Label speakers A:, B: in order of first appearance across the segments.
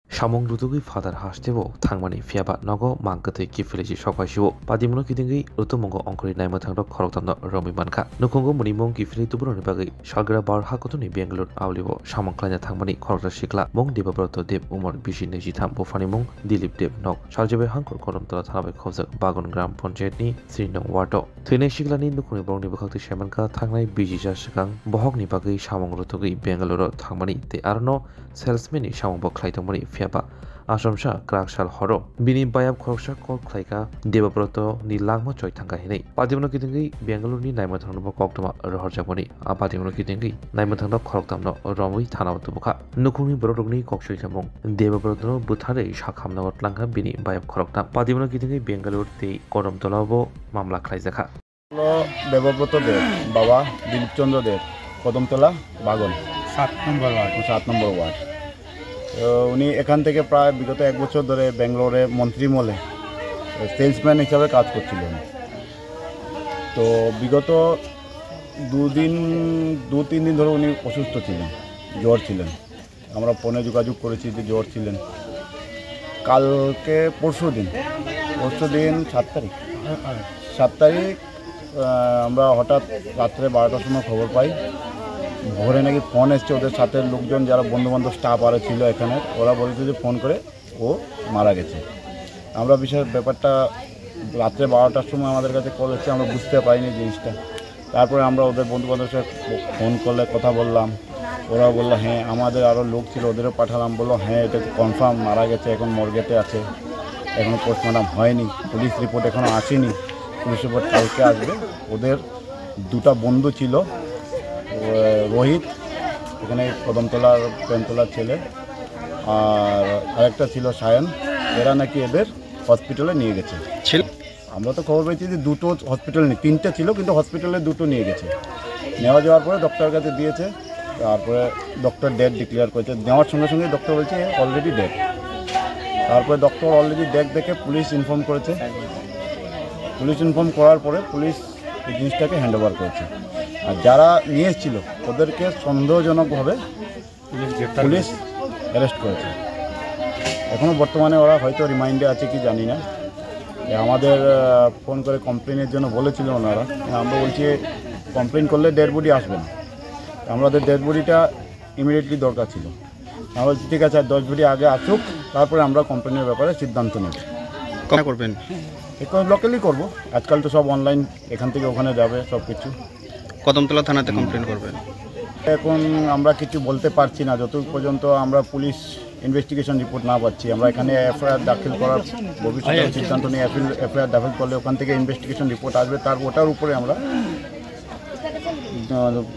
A: Samung Rutugui father Hastebo, Tangmani, Fiaba, Nogo, Mankate, Kifilici, Shokashiwo, Padimono Kidingi, Utumongo, Onkori Naimatano, Korotano, Romi Manka, Nukongo Munimong, Kifili Tubron Bagi, Shagra Bar Hakotuni, Bangalore, Aulivo, Shamong Klanya Tangmani, Korota Shikla, Mong Dibabroto Deb, Umar Bishi Nejitam, Bofanimong, Dilip Deb, Nok, Shaljabe Hankor, Korom Tanabe Kozak, Bagon Gram Ponjetni, Sinong Wardo, Tune Shiklani, Nukuni Bong Nibakati Shamanka, Tangai, Biji Shakang, Bohog Nibagi, Shamong Rutugi, Bangalore, Tangmani, the Arno, Salesmani, Shamong Boklaitomani, Fiaba, Asomsha, Krakshal Horo, Bini Bayab Korsha, Kok Klaika, Devabroto, Ni Langma Choi Tangahini, Padimono Kitingi, Bangalore, Naimatano Koktama, Rohajamoni, Apadimono Kitingi, Naimatano Koroktamno, Romi, Tana Tubuka, Nukuni Brodogni, Kokshitamong, Devabroto, Butare, Shakamna, Lanka, Bini Bayab Korokta, Padimono Kitingi, Bangalore, the Korom Tolabo, Mamla Klaizaka.
B: Devabroto Dev, Baba, Dilip Chandra Dev, Kodomtola, Bagon, 7 number word. উনি এখান থেকে প্রায় বিগত 1 বছর ধরে ব্যাঙ্গালোরে মন্ত্রী মলে সেলসম্যান হিসাবে কাজ করছিলেন। তো বিগত 2-3 দিন ধরে উনি অসুস্থ ছিলেন, জ্বর ছিলেন। আমরা ফোনে যোগাযোগ করেছি যে জ্বর ছিলেন। কালকে পরশুদিন 7 তারিখ আমরা হঠাৎ রাত্রে 12টার সময় খবর পাই ভোরে নাকি ফোন এসছে ওদের সাথে লোকজন যারা বন্ধুবান্ধব স্টাফ আরও ছিল এখানে, ওরা বলেছে যে ফোন করে ও মারা গেছে। আমরা বিশেষ ব্যাপারটা রাত্রে 12টার সময় আমাদের কাছে কল এসছে, আমরা বুঝতে পারিনি জিনিসটা। তারপরে আমরা ওদের বন্ধুবান্ধবের সাথে ফোন করলে কথা বললাম, ওরা বললো হ্যাঁ, আমাদের আরও লোক ছিল ওদেরও পাঠালাম, বললো হ্যাঁ এটা কনফার্ম মারা গেছে, এখন মর্গেতে আছে, এখনও পোস্টমর্টম হয়নি, পুলিশ রিপোর্ট এখনও আসেনি, পুলিশ রিপোর্ট কালকে আসবে। ওদের 2টা বন্ধু ছিল, রোহিত এখানে কদমতলার প্রেমতলার ছেলে, আর আরেকটা ছিল সায়ন, এরা নাকি এদের হসপিটালে নিয়ে গেছে। আমরা তো খবর পেয়েছি যে 2টো হসপিটাল নেই, 3টে ছিল কিন্তু হসপিটালে 2টো নিয়ে গেছে। নেওয়া যাওয়ার পরে ডক্টরের কাছে দিয়েছে, তারপরে ডক্টর ডেড ডিক্লেয়ার করেছে। নেওয়ার সঙ্গে সঙ্গে ডক্টর বলছে অলরেডি ডেড। তারপরে ডক্টর অলরেডি ডেড দেখে পুলিশ ইনফর্ম করেছে। পুলিশ ইনফর্ম করার পরে পুলিশ এই জিনিসটাকে হ্যান্ড ওভার করেছে। আর যারা নিয়ে এসেছিল ওদেরকে সন্দেহজনকভাবে পুলিশ অ্যারেস্ট করেছে। এখনও বর্তমানে ওরা হয়তো রিমাইন্ডে আছে কি জানি না। আমাদের ফোন করে কমপ্লেনের জন্য বলেছিল ওনারা, আমরা বলছি কমপ্লেন করলে ডেড বডি আসবে না, আমাদের ডেড বডিটা ইমিডিয়েটলি দরকার ছিল। আমরা বলছি ঠিক আছে 10 বডি আগে আসুক, তারপরে আমরা কমপ্লেনের ব্যাপারে সিদ্ধান্ত নেব।
C: কখন করবেন?
B: এখন লোকালি করবো, আজকাল তো সব অনলাইন, এখান থেকে ওখানে যাবে সব কিছু।
C: কদমতলা থানাতে কমপ্লেন করবেন?
B: এখন আমরা কিছু বলতে পারছি না, যত পর্যন্ত আমরা পুলিশ ইনভেস্টিগেশন রিপোর্ট না পাচ্ছি। আমরা এখানে এফআইআর দাখিল করার ভবিষ্যতে সিদ্ধান্ত নিয়ে এফআইআর দাখিল করলে ওখান থেকে ইনভেস্টিগেশন রিপোর্ট আসবে, ওটার উপরে আমরা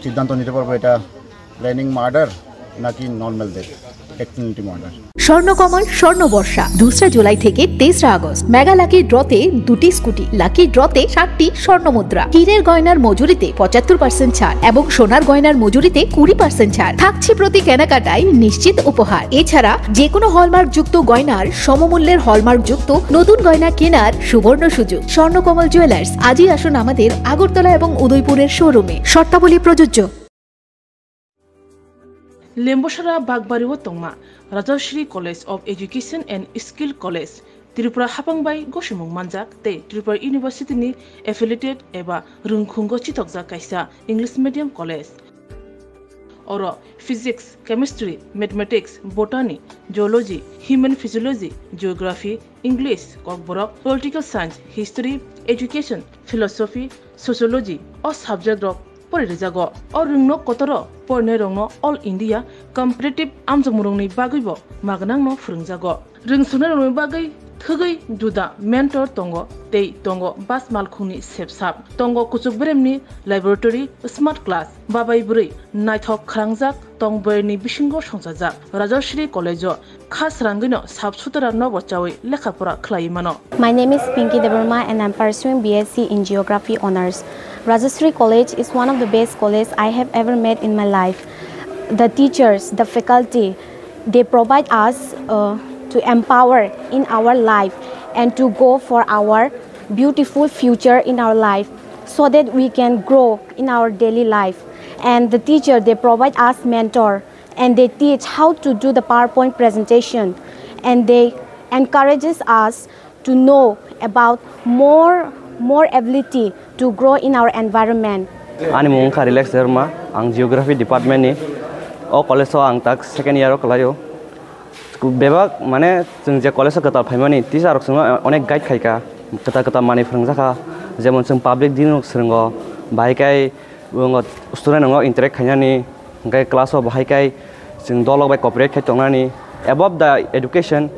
B: সিদ্ধান্ত নিতে পারবো এটা প্ল্যানিং মার্ডার নাকি normal death, accidental murder.
D: Swarnakamal Swarnabarsha 2 July থেকে 23 আগস্ট। মেগা লাকি ড্রতে 2টি স্কুটি, লাকি ড্রতে 7টি স্বর্ণমুদ্রা, হীরের গয়নার মজুরিতে 75% ছাড় এবং সোনার গয়নার মজুরিতে 20% ছাড় থাকছে প্রতি কেনাকাটায় নিশ্চিত উপহার। এছাড়া যে কোনো হলমার্ক যুক্ত গয়নার সমমূল্যের হলমার্ক যুক্ত নতুন গয়না কেনার সুবর্ণ সুযোগ। স্বর্ণকমল জুয়েলার্স, আজই আসুন আমাদের আগরতলা এবং উদয়পুরের শোরুমে, শর্তাবলী প্রযোজ্য।
E: Lembosara Bagbariwo Tongma, Rajashri College of Education and Skill College, Tripura Hapangbai Goshimung Manjak, Te Tripura University ni affiliated eba Rungkhungo Chitokja Kaisa English Medium College. Oro Physics, Chemistry, Mathematics, Botany, Geology, Human Physiology, Geography, English, Kokborok, Political Science, History, Education, Philosophy, Sociology, or subject of Porizago, or Rungno Kotoro, Pornerongno, All India, Competitive Amjamurongni Bagibo, Magnangno Frungzago. Rungsunarongni Bagi, Thugi, Juda, Mentor Tongo, Tei Tongo, Bas Malkuni Sepsap, Tongo Kuchukbremni, Laboratory, Smart Class, Babai Buri, Nighthawk Krangjak, Tongberni Bishingo Shonsajak, Rajashri College, Khas Rangino, Subsutara Novochawi, Lekapura Klaimano.
F: My name is Pinky Devarma and I'm pursuing BSc in Geography Honours. Rajashri College is one of the best colleges I have ever met in my life. The teachers, the faculty, they provide us to empower in our life and to go for our beautiful future in our life so that we can grow in our daily life. And the teacher, they provide us mentor and they teach how to do the PowerPoint presentation and they encourages us to know about more ability to grow in our environment.
G: Ani mung ka relax derma ang geography department ni o college ang tak second year kalayo bebak mane jeng je college ka tal phaimani teacher rok sanga onek guide khaika kata mani phrangjakha jemon jeng public din rok srungo baikai student ngo interact khainani ngai class of baikai jeng dolok bai cooperate khai tongnani above the education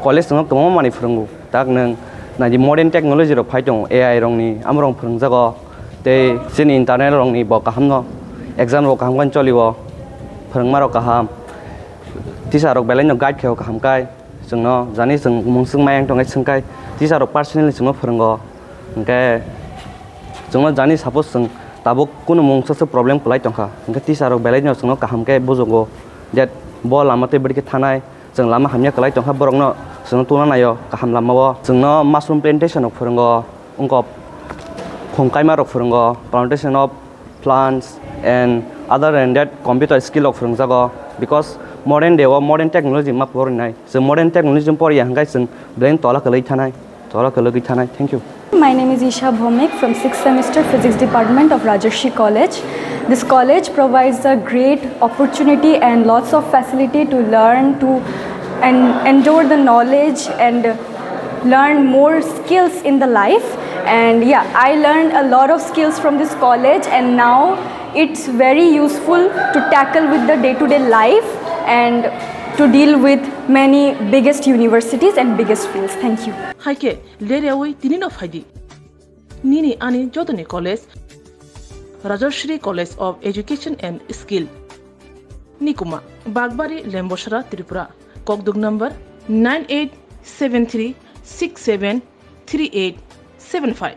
G: college ngo tomo mani phrangu tak nang na di modern technology ro phaitong AI rong ni amrong phrangjago te sin internet rong ni bo kahamno exam ro kaham kan cholibo phrangma ro kaham teacher rok belai no guide kheo kaham kai jengno jani jeng mungsung mayang tongai singkai teacher rok personally jengno phrango engke jengno jani suppose jeng tabuk kuno mungsa problem kulai tongkha engke teacher rok belai no jengno kaham kai bojogo that bo lamate bidike thanai jeng lama hamya kulai tongkha borokno jengno tuna nayo kaham lamao jengno mushroom plantation rok phrango ongko khongkaima rok phrango plantation of plants and other than that computer skill rok phrangjago because modern day or modern technology ma porinai so modern technology pori hangai sing brain tola kalai thanai thank you.
H: My name is Isha Bhomik from 6th semester physics department of Rajarshi College. This college provides a great opportunity and lots of facility to learn to and endure the knowledge and learn more skills in the life. And yeah, I learned a lot of skills from this college and now it's very useful to tackle with the day-to-day life and to deal with many biggest universities and biggest fields. Thank you.
E: Haike lerewi tinino faidi nini ani jodoni college Rajarshri College of Education and Skill Nikuma Bagbari Lemboshara Tripura Kokdug number 9873673875